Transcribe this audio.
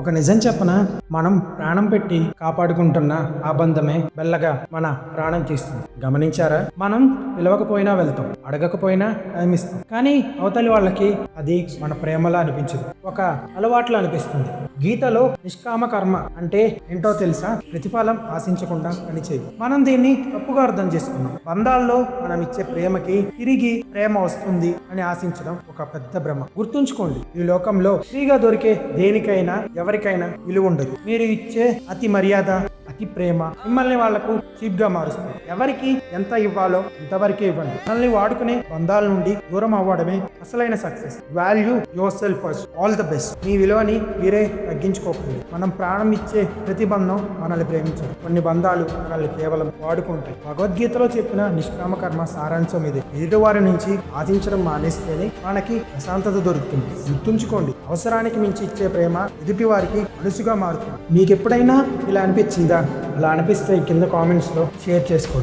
ఒక నిజం చెప్పనా, మనం ప్రాణం పెట్టి కాపాడుకుంటున్న ఆ బంధమే మెల్లగా మన ప్రాణం తీస్తుంది. గమనించారా? మనం పిలవకపోయినా వెళ్తాం, అడగకపోయినా టైం ఇస్తాం, కానీ అవతలి వాళ్ళకి అది మన ప్రేమలా అనిపించదు, ఒక అలవాట్లా అనిపిస్తుంది. గీతలో నిష్కామ కర్మ అంటే ఏంటో తెలుసా? ప్రతిఫలం ఆశించకుండా పనిచేయి. మనం దీన్ని తప్పుగా అర్థం చేసుకున్నాం. బంధాల్లో మనం ఇచ్చే ప్రేమకి తిరిగి ప్రేమ వస్తుంది అని ఆశించడం ఒక పెద్ద భ్రమ. గుర్తుంచుకోండి, ఈ లోకంలో ఫ్రీగా దొరికే దేనికైనా ఎవరికైనా విలువ ఉండదు. మీరు ఇచ్చే అతి మర్యాద, అతి ప్రేమ మిమ్మల్ని వాళ్లకు చీప్ గా మారుస్తుంది. ఎవరికి ఎంత ఇవ్వాలో అంతవరకే ఇవ్వండి. మనల్ని వాడుకునే బంధాల నుండి దూరం అవ్వడమే అసలైన success. Value yourself first. All the best. మీ విలువని మీరే తగ్గించుకోకండి. మనం ప్రాణం ఇచ్చే ప్రతి బంధం మనల్ని ప్రేమించదు. కొన్ని బంధాలు మనల్ని కేవలం వాడుకుంటాయి. భగవద్గీతలో చెప్పిన నిష్కామ కర్మ సారాంశం ఇది. ఎదుటివారి నుంచి ఆశించడం మానేస్తేనే మనకి ప్రశాంతత దొరుకుతుంది. గుర్తుంచుకోండి, అవసరానికి మించి ఇచ్చే ప్రేమ ఎదుటి వారికి మనసుగా మారుతుంది. మీకు ఎప్పుడైనా ఇలా అనిపించిందా? అలా అనిపిస్తే కింద కామెంట్స్లో షేర్ చేసుకోండి.